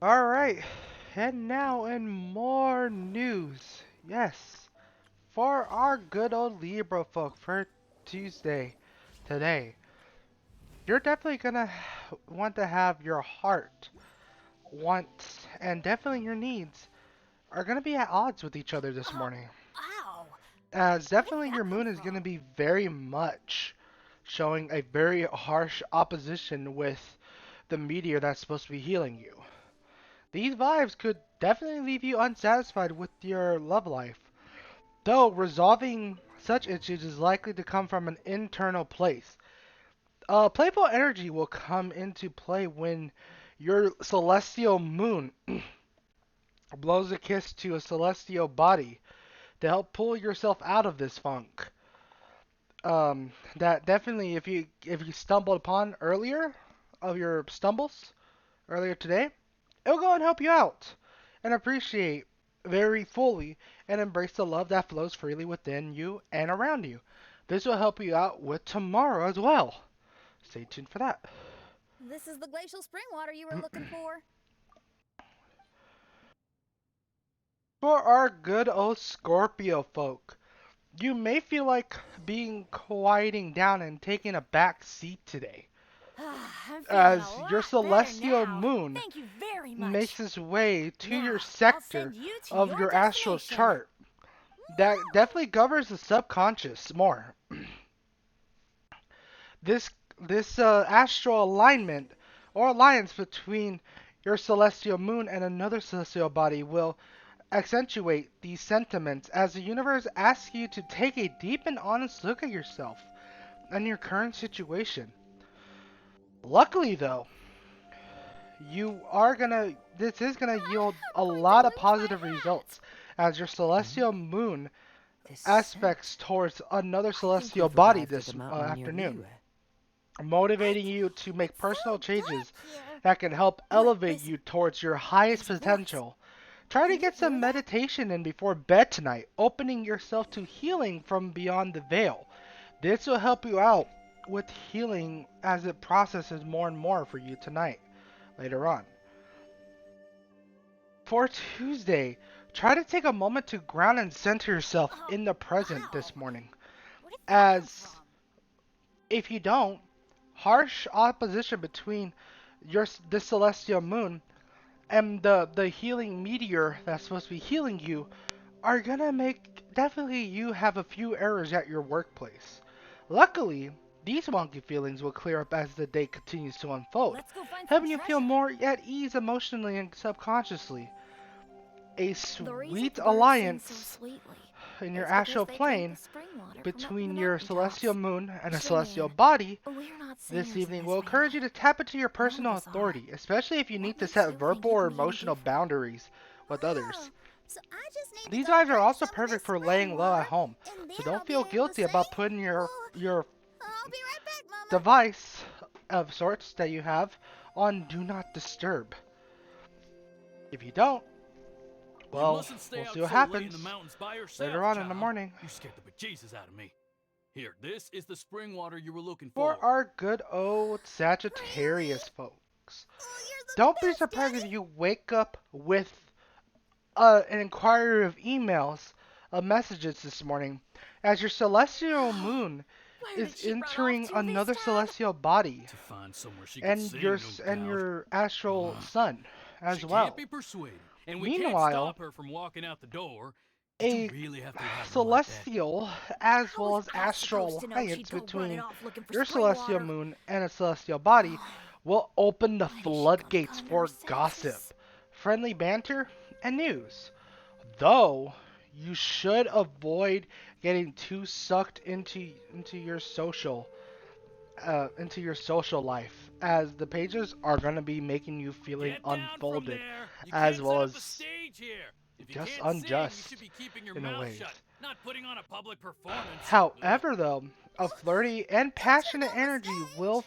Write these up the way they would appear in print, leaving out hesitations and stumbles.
Alright, and now in more news. Yes, for our good old Libra folk for Tuesday today, you're definitely gonna want to have your heart, wants, and definitely your needs are gonna be at odds with each other this Oh, morning. ow. As Where did definitely that your come moon is gonna from? be very much showing a very harsh opposition with the meteor that's supposed to be healing you. These vibes could definitely leave you unsatisfied with your love life, though resolving such issues is likely to come from an internal place. Playful energy will come into play when your celestial moon blows a kiss to a celestial body to help pull yourself out of this funk. That definitely, if you stumbled upon earlier of your stumbles earlier today, it'll go and help you out and appreciate very fully and embrace the love that flows freely within you and around you. This will help you out with tomorrow as well. Stay tuned for that. This is the glacial spring water you were looking for. For our good old Scorpio folk, you may feel like being quieting down and taking a back seat today, I'm feeling a as your lot better celestial now. moon Thank you very makes much. its way to your Now, I'll sector send you to of your your astral destination. chart that definitely governs the subconscious more. This this astral alignment or alliance between your celestial moon and another celestial body will accentuate these sentiments as the universe asks you to take a deep and honest look at yourself and your current situation. Luckily though, this is gonna yield a I'm going to lot of lose my positive hat. results as your celestial moon This aspects scent. towards another I think celestial we've body arrived at this the mountain near afternoon, you. motivating Right? you to make It's personal so changes dark here. that can help What elevate is you towards your highest his voice? potential. Try to Can you get hear some that? meditation in before bed tonight, opening yourself to healing from beyond the veil. This will help you out with healing as it processes more and more for you tonight, later on. For Tuesday, try to take a moment to ground and center yourself Oh, in the present ow. this morning, Where did that come as from? if you don't, harsh opposition between the celestial moon and the healing meteor that's supposed to be healing you are gonna make definitely you have a few errors at your workplace. Luckily, these wonky feelings will clear up as the day continues to unfold, Let's go find some helping you feel treasure. more at ease emotionally and subconsciously. A The reason sweet the birds sing so alliance sweetly in your is because astral they drink the plane spring water from up in the between your celestial mountaintops. moon and a celestial Singing. body We're not this singers in evening this will encourage you family. to tap into your None of personal us are. authority, especially if you What need to makes set you think verbal you or can be any emotional different? boundaries with others. So I just need to These go vibes are drink also some of perfect this for spring laying low water, at home, and so then don't I'll be feel able to guilty sing. about putting your Oh, your I'll be right back, Mama. device of sorts that you have on do not disturb. If you don't, You well, mustn't stay we'll see out what so late in the happens mountains by later yourself, on in the child. morning. You scared the bejesus out of me. Here, this is the spring water you were looking For for. our good old Really? Sagittarius folks, Oh, you're the don't be best, surprised if Daddy. you wake up with an inquiry of emails, of messages this morning, as your celestial moon Where is did she run off entering to this another time? celestial body, To find somewhere she could and sing, no and doubt. your astral sun She as can't well. be persuaded, and we can't Meanwhile, stop her from walking out the door. Did you a really have to have her like that? celestial as How well was as I supposed astral to know she'd alliance go running between off looking for your spring celestial water? moon and a celestial body will open the When is she gonna floodgates come to her for senses? gossip, friendly banter, and news. Though you should avoid getting too sucked into your social life, as the pages are gonna be making you feeling Get down from unfolded, there! You as can't set well up a as stage here! If you just can't sing, you should unjust be keeping your in a mouth ways. shut, not putting on a public performance. Ugh. However, though, a flirty and Thanks for passionate the energy stage. will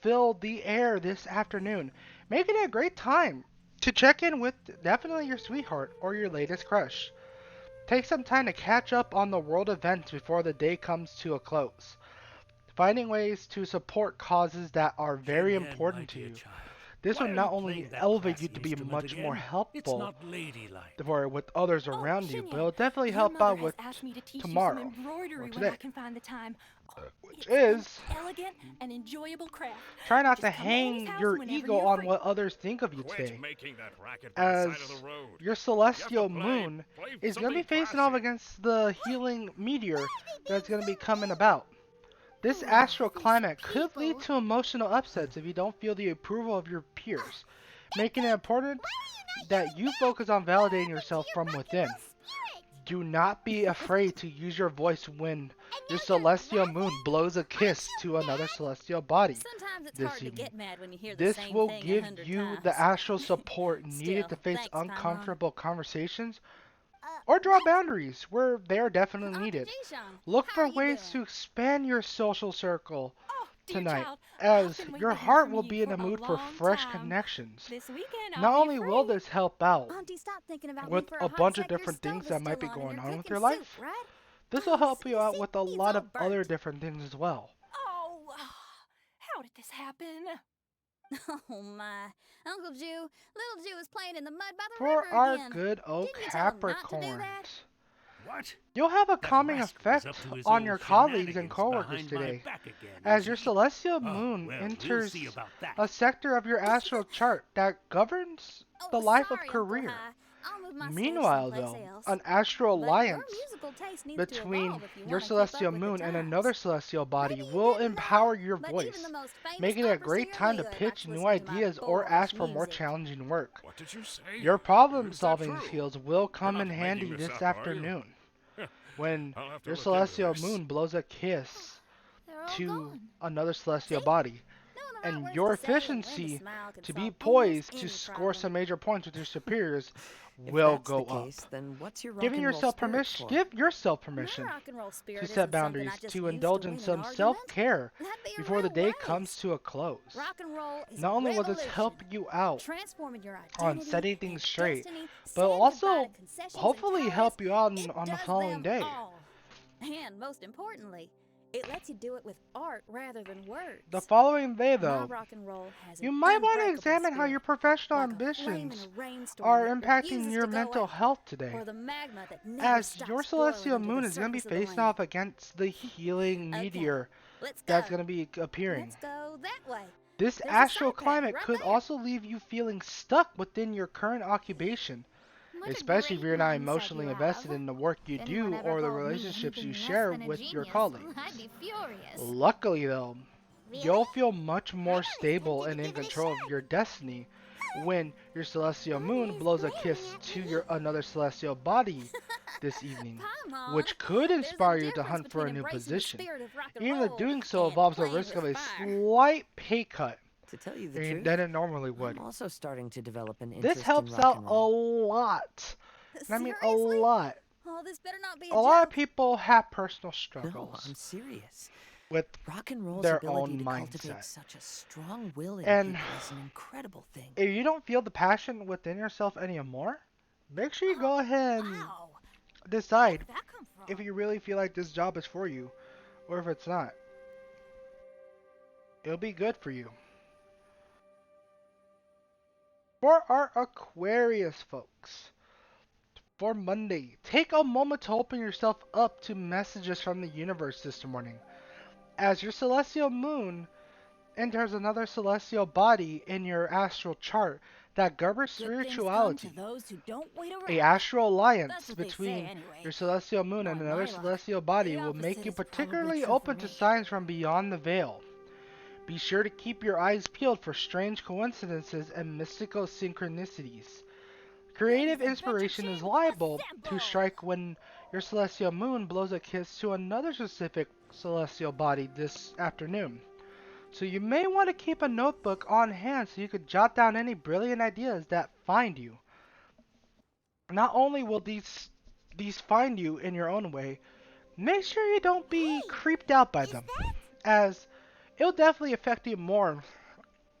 fill the air this afternoon, making it a great time to check in with definitely your sweetheart or your latest crush. Take some time to catch up on the world events before the day comes to a close. Finding ways to support causes that are Get very ahead, my important to dear you. child. This Why will are not you only playing that elevate you classy to be instrument much more again? It's helpful not ladylike. for with others Oh, around you, but Shinyan, it'll definitely your help mother out has with asked me to teach tomorrow, you some embroidery or when today. I can find the time. Oh, which it's an is elegant and enjoyable craft. try not Just to come to Amy's hang house your whenever ego you're on free. what others think of you Quit today, making that racket by the as side of the road. your celestial play moon is going to be something facing off classy. against the healing meteor that's going to be coming about. This Ooh, astral these climate could lead people. to emotional upsets if you don't feel the approval of your peers, making it important that you focus on validating yourself from within. Do not be afraid to use your voice when your celestial moon blows a kiss to another celestial body. Sometimes it's this hard to evening. get mad when you hear the This same will thing give 100 you times. the astral support needed to Still, face thanks, Paimon. uncomfortable conversations or draw boundaries where they are definitely Uncle needed. Jishan, Look how for are you ways to doing? expand your social circle Oh, dear tonight, child, as I've been waiting your to hear heart from will you be in the for a mood for long fresh time. connections. This weekend, Not I'll only be will free. this help out Auntie, stop thinking about with me for a hot bunch of sec. Your different stove things is that might be still on going and on you're with cooking your soup, life, right? this will Oh, help you out see, with a it's lot all of other burnt. different things as well. Oh, how did this happen? Oh my. Uncle Jew, little Jew is playing in the mud by the For river our again. good old Didn't you tell him not to do that? Capricorns, What? you'll have a That calming rascal is effect up to his on old your colleagues and shenanigans coworkers behind my today, back again, as is your he? celestial Oh, moon well, enters we'll see about that. a sector of your astral chart that governs Oh, the life sorry, of Uncle career. High. I'll move my Meanwhile, someplace though, else. an astral But alliance your musical taste needs to between evolve if you your wanna keep celestial up with the moon and times. another celestial body Maybe you will didn't empower know, your but voice, even the most famous making it a opera great singer time to Leo pitch likes new listening to my ideas or boorish ask for more music. challenging work. What did you say? Your problem Is that solving true? skills will come not in making handy this this up, are you? afternoon when I'll have to your look into celestial this. moon blows a kiss They're all to gone. another celestial See? body. Knowing the right And words your to say and when to efficiency smile can to be solve poised almost to any score problem. some major points with your superiors If will that's go the case, up. then what's your rock Giving and roll yourself spirit permission, for? give yourself My permission rock and roll spirit to isn't set something boundaries, I just to use indulge win in an some argument. self-care That'd be a before the real day waste. comes to a close. Rock and roll is Not a only will this revolution. help you out Transforming your on identity setting things and straight, destiny, but it'll saying also goodbye to concessions and hopefully ties, help you out it on the does following them day. all. And most importantly, it lets you do it with art rather than words. The following day, My though, rock and roll has you an might want to unbreakable examine how spirit, your professional like a flame in ambitions a rainstorm are that impacting refuses your to go mental out, health today, or the magma that never as stops your boiling celestial under moon the is going to be surface of the facing land. off against the healing Okay, meteor let's that's go. going to be appearing. Let's go that way. This There's a astral side path climate right could there. also leave you feeling stuck within your current occupation, What a especially if great you're not mindset emotionally you invested have. in the work you If do anyone ever or the called me relationships anything you less share than a with your genius, colleagues. I'd be furious. Luckily, though, Really? you'll feel much more Really? stable Tempted and to in give it a control of shot. your destiny when your celestial moon Daddy's blows a glaring kiss at to me. your another celestial body this evening, Paimon, which could there's inspire a you to difference hunt for a between new embracing the position. spirit of rock and Even though roll doing so and involves the playing risk of a with fire. slight pay cut To tell you the truth, than it normally would. I'm also starting to develop an interest This helps in rock out and a roll. lot. And I mean a Seriously? lot. Oh, this better not be A lot of joke. people have personal No, struggles I'm serious. with Rock and roll's their ability own to cultivate mindset. such a strong will in And people is an incredible thing. if you don't feel the passion within yourself anymore, make sure you go ahead and Wow. decide Where'd that come from? if you really feel like this job is for you or if it's not. It'll be good for you. For our Aquarius folks, for Monday, take a moment to open yourself up to messages from the universe this morning. As your celestial moon enters another celestial body in your astral chart that governs Good things come spirituality, to those who don't wait around. a astral alliance That's what they say between anyway. your celestial moon and Knowing another my luck, celestial body the will make opposite you is probably particularly true for open to me. signs from beyond the veil. Be sure to keep your eyes peeled for strange coincidences and mystical synchronicities. Creative Ladies, inspiration adventure is team, liable to assemble! strike when your celestial moon blows a kiss to another specific celestial body this afternoon. So you may want to keep a notebook on hand so you could jot down any brilliant ideas that find you. Not only will these find you in your own way, make sure you don't be creeped out by Is them, that? as it'll definitely affect you more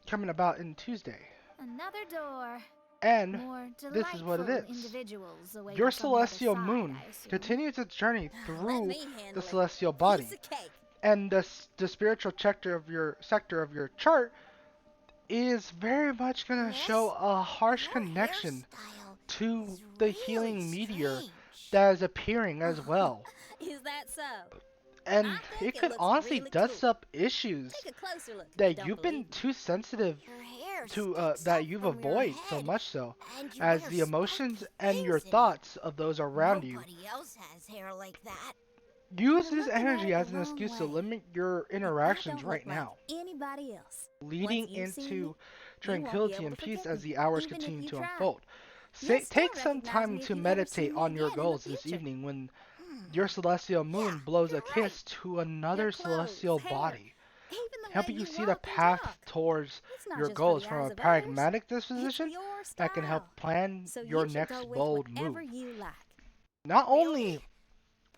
coming about in Tuesday. Another door. And More this is what it delightful is. individuals await your us on the other celestial side, moon I assume. continues its journey Let through me handle the it. celestial body, Piece of cake. and the spiritual sector of your chart is very much gonna Miss, show a harsh your connection hairstyle to is the really healing meteor strange. that is appearing as well. Is that so? And I think it it could looks honestly really dust cool. up issues Take a closer look if you that don't you've been believe me. too sensitive Your hair to sticks that up you've from your avoided so head, much so and you as wear the emotions spiky and your things in it. thoughts of those around you. Nobody else has hair like that. Use You're this looking at energy it as the an wrong excuse to way. limit your And I interactions don't right look like now, anybody else. leading Once you've seen me, into you won't be tranquility able and to peace forget as me, the hours even if continue you to tried. unfold. You'll still Take some recognize time me if to you ever see meditate me on your again in the goals this future. evening when Hmm. your celestial moon Yeah, blows a you're kiss to another Your clothes, celestial hair, body, even the way helping you you see the walk and path talk. towards It's not your just goals for the from eyes a of others. pragmatic It's disposition your that can help style. plan So your you should next go with bold whatever move. you like. Not only Really?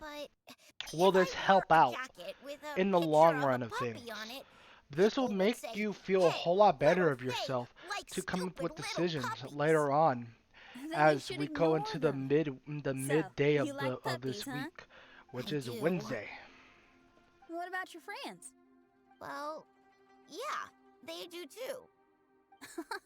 But will if I this wore help a out jacket with a in the picture long of a run of puppy things, on it, this will people would make say, you feel a "Hey, whole lot better little of Faye, yourself like to come up stupid with little decisions puppies." later on Then you as should we go ignore into the them. the So, midday you like of this puppies, huh? week, which I is do. Wednesday. What about your friends? Well, yeah, they do too.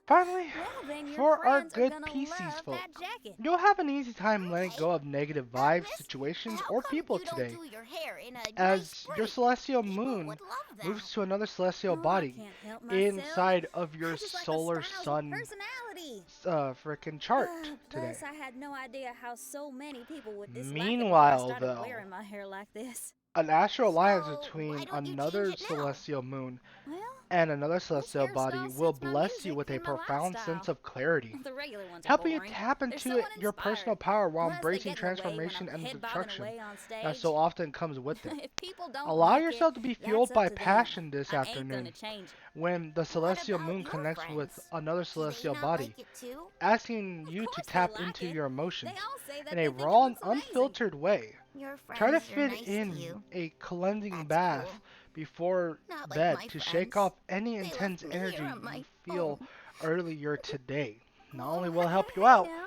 Finally, Well, then your for our friends are good gonna PCs love folk, that jacket. you'll have an easy time letting Okay. go of negative Now, vibes, miss, situations, how or come people you don't today, do your hair in a nice as your braid? celestial People moon would love that. moves to another celestial Oh, I body can't help myself. inside of your I just like solar a style sun with personality. frickin' chart today. Plus, I had no idea how so many people would dislike it Meanwhile, when I started though, wearing my hair like this. an astral alliance So, between why don't you another change it now? celestial moon Well, and another celestial body hairstyle will suits my bless music you with a and my profound lifestyle. sense of clarity, the regular ones are helping you boring. tap They're into somewhat your personal inspired. power while Plus, they embracing get in the way when transformation I'm and head bobbing destruction away on that stage. so often comes with it. If people don't Allow like yourself to be it, fueled that's by up to them. passion this I ain't gonna afternoon change it. when the celestial about moon your connects with friends? another Do they celestial not body, like it too? asking Of you to course they tap like into it. your They emotions all say that in they a think it raw and looks amazing. unfiltered way. Your Try to friends are fit nice in to you. a cleansing That's bath cool. before Not like bed my to shake friends. off any They left intense me energy here on my you feel own. earlier today. Not only Oh, will it help hey you out, now.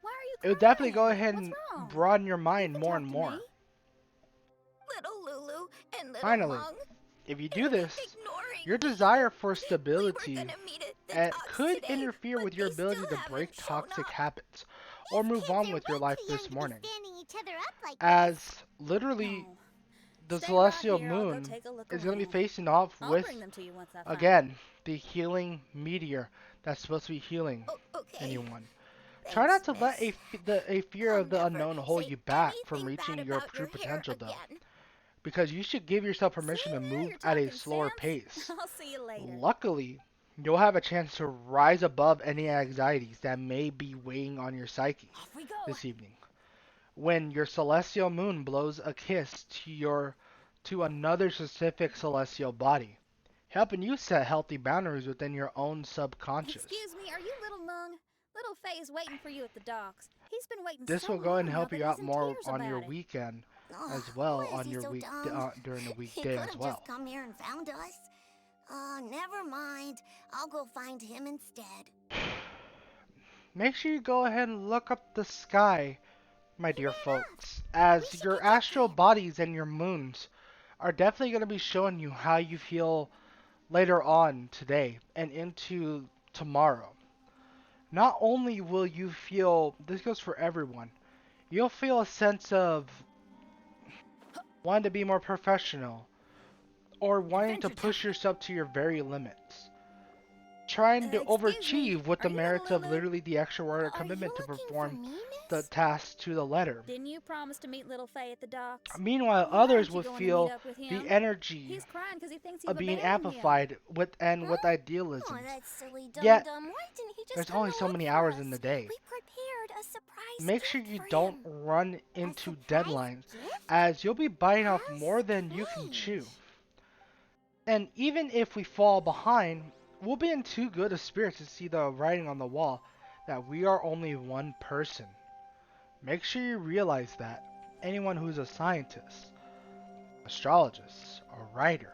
Why are you it will definitely go crying? ahead What's and wrong? broaden your You mind can more talk and to more. me. Little Lulu and little Finally, Mung. if you do this, Ignoring your me. desire for We were stability gonna meet at the docks could today, interfere but with your they ability still to break haven't shown toxic up. habits or These move kids on are with your way life too young this to be morning, standing each other up like as this. literally No. the Stay celestial right here. I'll go moon take a look is going to be around. facing off I'll with, bring them to you once I find again, the healing meteor that's supposed to be healing Oh, okay. anyone. Try not to Thanks, let miss. a fear I'll of the never unknown hold say you back from anything reaching bad your about true your hair potential, though. again. Because you should give yourself permission See, to now move you're at a talking slower sense. pace. I'll see you later. Luckily, you'll have a chance to rise above any anxieties that may be weighing on your psyche Off we go. this evening. When your celestial moon blows a kiss to another specific celestial body, helping you set healthy boundaries within your own subconscious. Excuse me, are you Little Mung? Little Faye is waiting for you at the docks. He's been waiting This so will go ahead and long help now you that out he's in more tears on your about it. weekend Ugh, as well why is on he your so week dumb? during the He weekday could as have well. just come here and found us. Never mind. I'll go find him instead. Make sure you go ahead and look up the sky, my dear folks, as should your get up astral there. bodies and your moons are definitely going to be showing you how you feel later on today and into tomorrow. Not only will you feel, this goes for everyone, you'll feel a sense of wanting to be more professional or wanting to Adventure push time. yourself to your very limits. Trying to Excuse me, overachieve with the are you merits little of Lulu? literally the extraordinary Are commitment you to looking perform for me, the miss? task to the letter. Didn't you promise to meet Little Faye at the docks? Meanwhile, Why others aren't you would going to feel meet up with the him? energy He's crying because he thinks of you've being abandoned him. amplified with Huh? idealism. Oh, that silly Yet, dum-dum. Why didn't he just There's come only to so look many for hours us? in the day. We prepared a surprise Make sure gift you for don't him. run into surprise deadlines, gift? as you'll be biting off How more than you can chew. strange. And even if we fall behind, we'll be in too good of spirits to see the writing on the wall that we are only one person. Make sure you realize that anyone who's a scientist, astrologist, a writer,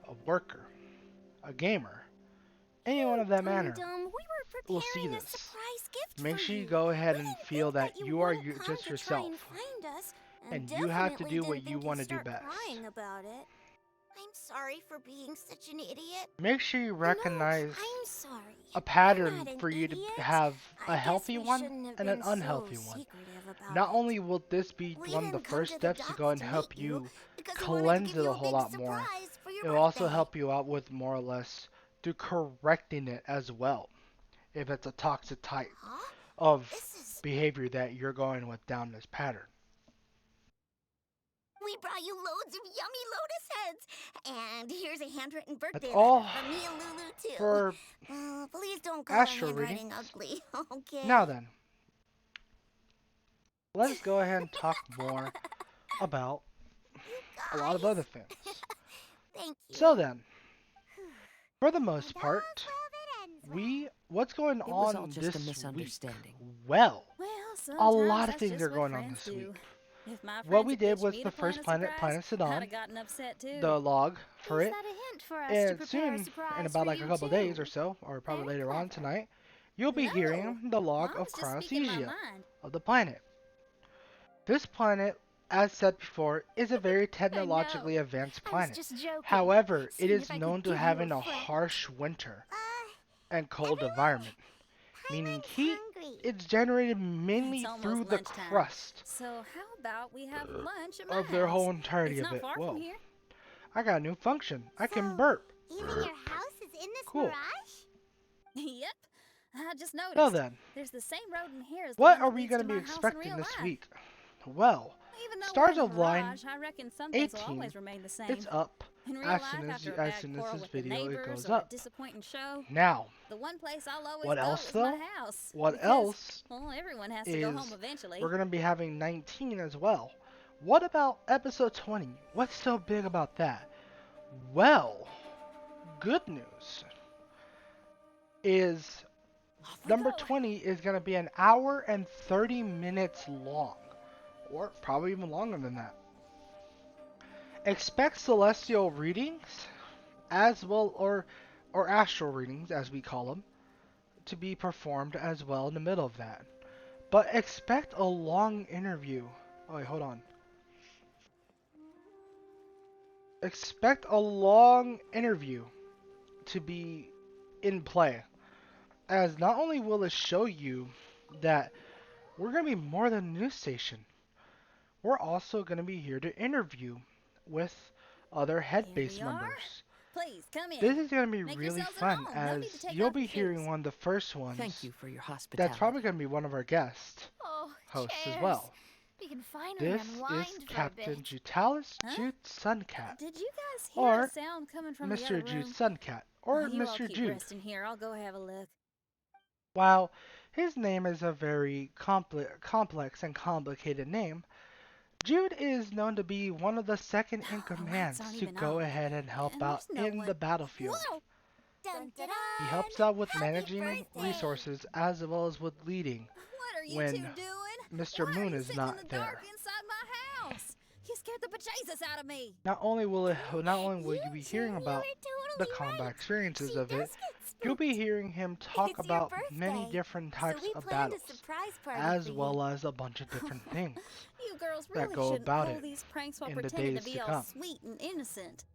a worker, a gamer, anyone of that manner Dum-dum, we were will see preparing a this. surprise gift Make for sure you you. go ahead We and didn't feel think that you are wouldn't come just to yourself. try and find us, And you have to definitely do what didn't you think want to you'd do start best. crying about it. I'm sorry for being such an idiot. Make sure you No, recognize I'm sorry. a I'm pattern not an for you to idiot. have I a guess healthy we one shouldn't have and an been so unhealthy one. secretive about Not it. only will this be We one of the didn't come first to the steps to docks go and to help meet you you because we wanted to cleanse give it you a a whole big lot more. surprise for your It will also birthday. help you out with more or less through correcting it as well. If it's a toxic type Huh? of This is... behavior that you're going with down this pattern. We brought you loads of yummy lotus heads. And here's a handwritten birthday all letter from me and Lulu, too. For Please don't call the astro handwriting readings. ugly, okay? Now then, let's go ahead and talk more about a lot of Guys, other things. Thank you. So then, for the most part, what's going It was on all just this a week? misunderstanding. Well, Well, a lot sometimes of that's things just are what going on friends this do. week. If my What friends we had did pitched was me the to plan first a planet, surprise, Planet I'd Sidon, have gotten upset too. the log for Is it, that a hint for us to and prepare a soon, surprise in for about like a you couple too? days or so, or probably Very later on clever. tonight, you'll be No, hearing the log I of was just speaking my Chronothesia mind. of the planet. This planet, as said before, is a very I technologically know. advanced I was planet. just joking. However, it Seeing is if I known could to give you having a a friend. harsh winter and cold everyone, environment, meaning Paimon's heat hungry. is generated mainly almost through the lunchtime. crust So how about we have lunch at my of their house? whole entirety It's of not it. far Whoa, from here. I got a new function. I can So, burp. Even your house is in this Cool. mirage? Yep. I just noticed. So then, There's the same road in here as the what one are that we leads going to to be my house in expecting real this life. week? Well, Even though Stars we're in of the Line Mirage, I reckon some things will 18, always remain the same. it's up In real as life, soon as, after a as bad soon as quarrel this with the video it neighbors goes or a up. disappointing show, Now, the one place I'll always what go else is though? my house. What because, else well, everyone has to go home is eventually. we're going to be having 19 as well. What about episode 20? What's so big about that? Well, good news is number 20 is going to be an hour and 30 minutes long, or probably even longer than that. Expect celestial readings as well, or astral readings as we call them, to be performed as well in the middle of that. But expect a long interview. Oh wait, hold on. Expect a long interview to be in play, as not only will it show you that we're going to be more than a news station, we're also going to be here to interview with other head Here base we are. members. Please come in. This is going to be Make really yourselves at fun, home. No as need to take you'll off be your hearing shoes. one of the first ones. Thank you for your hospitality. That's probably going to be one of our guest Oh, hosts as cheers. well. We can finally This unwind is for Captain a bit. Jutalis Huh? Jude Suncat, Did you guys hear or a sound coming from the Mr. other Jude room? Suncat, or You all Mr. keep Jude. resting here. I'll go have a look. While his name is a very complex and complicated name, Jude is known to be one of the second in No, command lights aren't to even go on. ahead and help And out there's no in one. the battlefield. Whoa! Dun, dun, He dun. helps out with Happy managing birthday. resources as well as with leading What are you when two doing? Mr. Why are Moon you is sitting not in the there. dark inside my house? You scared the bejesus out of me. Not only will you be hearing Jim, about you were the totally combat right. experiences She of it, does get you'll be spooked. hearing him talk It's your about many birthday, different so types we of planned battles, a surprise party as for well you. as a bunch of different things. You girls that really go shouldn't about pull it these pranks while in the pretending days to be to all come. sweet and innocent.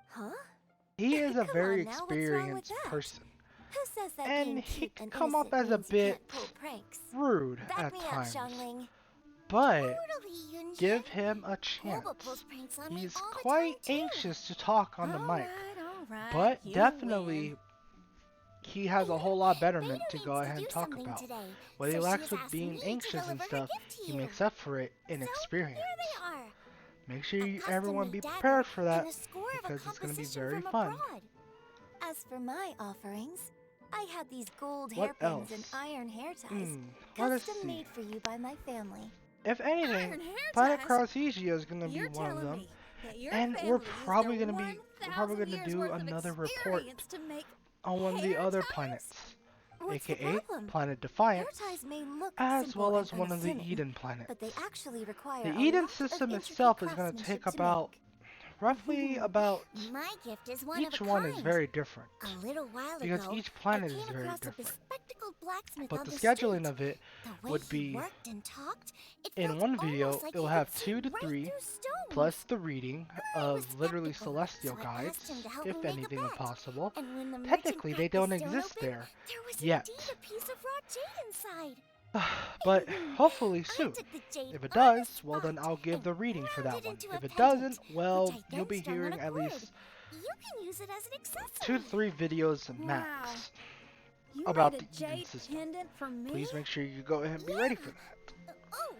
Huh? He is a Come very on now, what's wrong with experienced that? person, Who says that and being he cute can and come up innocent as a means you bit can't pull pranks? rude Back at me times. up, Xiangling. But Totally, Yunjin. give him a chance. Koba pulls pranks on me He's all the quite time, too. anxious to talk on the All mic, right, but you definitely win. he has a whole lot betterment Vader to needs go ahead do and talk something about. today, What he so she lacks has with asked being me to anxious and deliver her stuff, gift to he you. makes up for it in So, experience. here they are. Make sure A everyone be custom-made prepared dagger for that, and a score of because it's going to be composition very from fun. abroad. As for my offerings, I had these gold What hairpins and else? iron hair ties, Let us custom see. made for you by my family. If anything, Iron hair Planet ties? Chronothesia is going to be You're one of telling them. me that your And family we're used probably their gonna be- 1,000 do years worth of another report experience to make On one of the hair other ties? planets, What's the aka problem? Planet Hair Defiance, ties may look as simple well and as one of the unassuming, Eden planets. but they actually require The a Eden lot of system intricate itself is going to craftsmanship take to about, roughly about, make. My gift is one each of a one kind. is very different. A little while Because ago, each planet I is came very across different. a bespectacled blacksmith But on the the scheduling street. of it The way would he be worked and talked, it in felt one video, almost like it'll he have could see 2 to right 3 through stones. plus the reading I was of literally skeptical, celestial so I asked guides, him to help if me make a anything bet. impossible. And when the Technically, merchant they cracked the don't stone exist open, there there was yet. indeed a piece of raw jade inside. But hopefully I soon. took the jade If it on the does, well then spot I'll give and the reading for ground that it one. into a If it pendant, doesn't, well, which I you'll then be strung on hearing a at cord. least You can use it as an accessory. 2 to 3 videos max You about made the a Eden jade system. pendant for me? Please make sure you go ahead and be ready for that, Oh,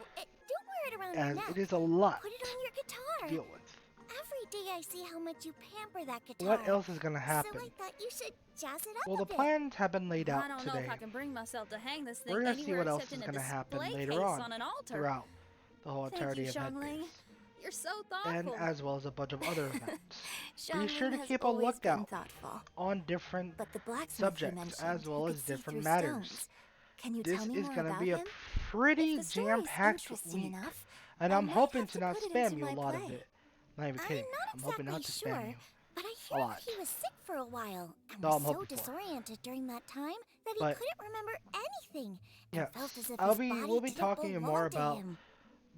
don't wear it around your as neck. it is a lot Put it on your to guitar. deal with. Every day I see how much you pamper that guitar. What else is gonna So happen? I thought you should jazz it up Well, a the bit. plans have been laid I out don't know today if I can bring myself to hang this thing We're gonna see anywhere what else except is in a gonna happen display later case on an altar. throughout the whole Thank entirety you, of Xiangling. Headbase, You're so thoughtful. and as well as a bunch of other events. Be Xiangling sure to has keep a always been lookout thoughtful. on different But the blacksmith you subjects mentioned, as well who as could see different through matters. stones. Can you This tell me is more gonna about be a him? pretty If the story's jam-packed interesting week, enough, and I I'm might hoping have to to not put it spam into you a my lot of play. it. Not even I'm kidding. not I'm hoping not to exactly spam sure, you. but I a hear lot. he was sick for a while and No, was I'm so hoping for. disoriented during that time that he But- couldn't remember anything. And Yeah, felt as if I'll his be- body we'll be didn't talking belong more to about him.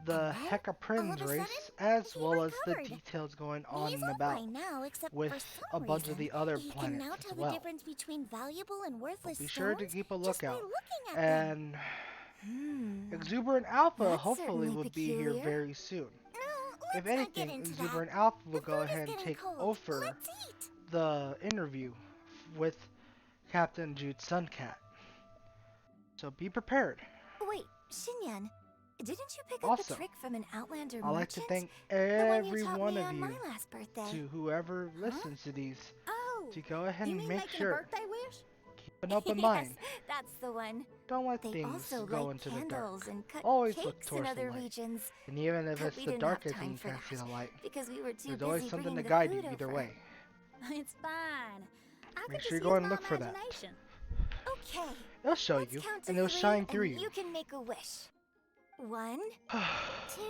The then, Hecka all Prince of a race, sudden, as he well as the recovered. details going on He's and all about fine now, except with for some a bunch of reason, the other he can planets now as tell well. the difference between valuable and worthless Be sure to stones keep a just by lookout. looking at them. And Exuberant Alpha That's hopefully certainly will be here peculiar. very soon. No, If let's not get anything, into Exuberant that. Alpha will The go food is ahead and getting take cold. over Let's eat. the interview with Captain Jude Suncat. So be prepared. Wait, Xinyan, didn't you pick up Also, the trick from an Outlander I'd like to merchant? thank The one every you taught one me of on you, my last birthday. to whoever listens to these, Oh, to go ahead you and mean make making a sure, birthday wish? keep an open Yes, mind. that's the one. Don't let They things also go light into the dark. candles and cut Always look cakes in towards the other light. regions And even if But it's we the didn't have darkest time and you for can't see that. the light, because we were too there's busy always something bringing to the guide food you either over. way. It's fine. I Make could sure you just go use and my look for that. imagination. Okay. It'll show Let's you, count to and it'll 3, shine through and you. you can make a wish. 1, 2,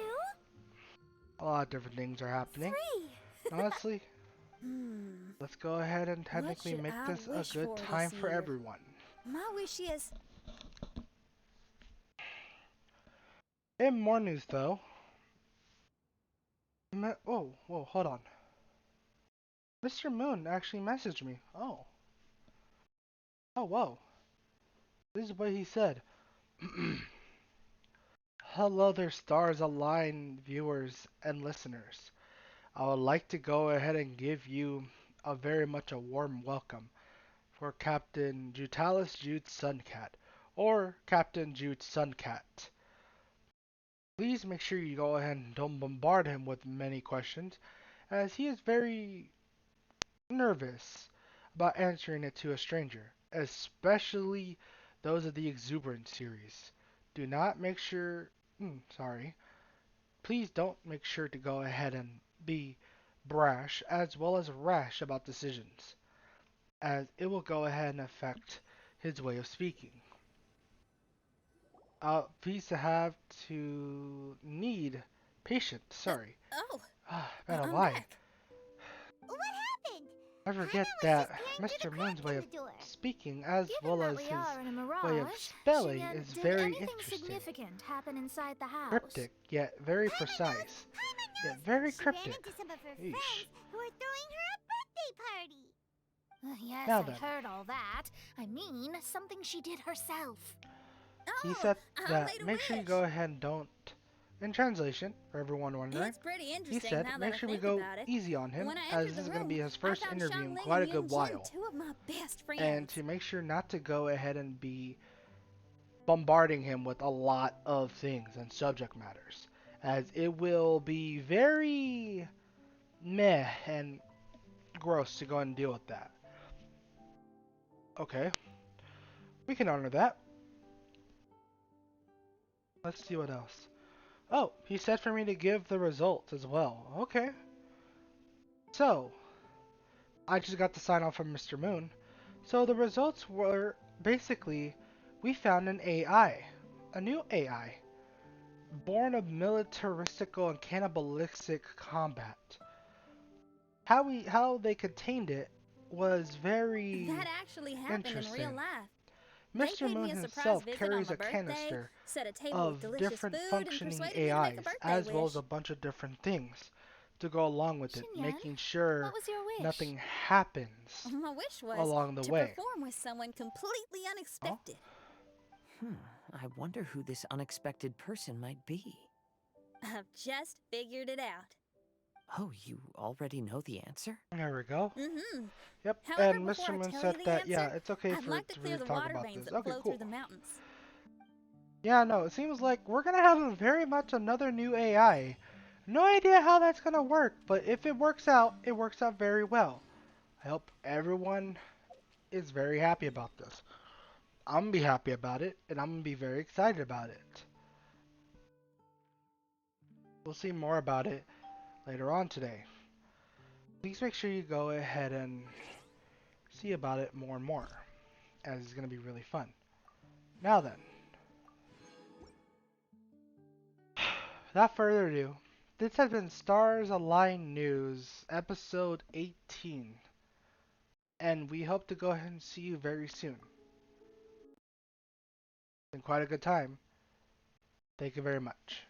A lot of different things are happening. 3. Honestly, Hmm. let's go ahead and technically should make I this a wish good for time this for year? everyone. My wish is In more news, though. Oh, whoa, hold on. Mr. Moon actually messaged me. Oh. Oh, whoa. This is what he said. Hello there, stars aligned viewers and listeners. I would like to go ahead and give you a very much a warm welcome for Captain Jutalis Jude Suncat, or Captain Jude Suncat. Please make sure you go ahead and don't bombard him with many questions, as he is very nervous about answering it to a stranger, especially those of the Exuberant series. Do not make sure, please don't make sure to go ahead and be brash as well as rash about decisions, as it will go ahead and affect his way of speaking. Please have to need patience. Sorry. oh, Been a I'm while. back. What happened? I forget was that just peering through Mr. the Moon's crack way in of the door. speaking as Given well that as we his are in a mirage, way of spelling Xinyan, is did very anything interesting. significant happen inside the house? Cryptic, yet very precise. Yet very She ran cryptic. into some of her Yeesh. friends who were throwing her a birthday party. Yes, Now I then. heard all that. I mean, something she did herself. He Oh, said I that made a make sure you wish. go ahead and don't. In translation, for everyone wondering, It's pretty he interesting said now that make I sure we think go about it. easy on him, When I as entered this the is going to room, be his I first found interview in Xiangling quite a and good Yunjin, while. two of my best friends. And to make sure not to go ahead and be bombarding him with a lot of things and subject matters, as it will be very meh and gross to go and deal with that. Okay, we can honor that. Let's see what else. Oh, he said for me to give the results as well. Okay. So, I just got the sign off from Mr. Moon. So the results were basically, we found an AI, a new AI, born of militaristical and cannibalistic combat. How they contained it was very that actually happened in real interesting. life. They Mr. paid Moon me a surprise himself visit on carries my a birthday, canister set a table with of delicious different food, and functioning persuaded me to make a AIs, birthday as well wish. as a bunch of different things to go along with it, Xinyan, making sure what was your wish? nothing happens My wish was along the to way. perform with someone completely unexpected. I wonder who this unexpected person might be. I've just figured it out. Oh, you already know the answer? There we go. Mm-hmm. Yep, However, and before Mr. I Moon tell said you the that, yeah, answer, it's okay I'd for like to clear the talk water about veins this. that Okay, flow cool. through the mountains. Yeah, no, it seems like we're gonna have very much another new AI. No idea how that's gonna work, but if it works out very well. I hope everyone is very happy about this. I'm gonna be happy about it, and I'm gonna be very excited about it. We'll see more about it later on today. Please make sure you go ahead and see about it more and more, as it's gonna be really fun. Now then, without further ado, this has been Stars Align News, episode 18. And we hope to go ahead and see you very soon. It's been quite a good time. Thank you very much.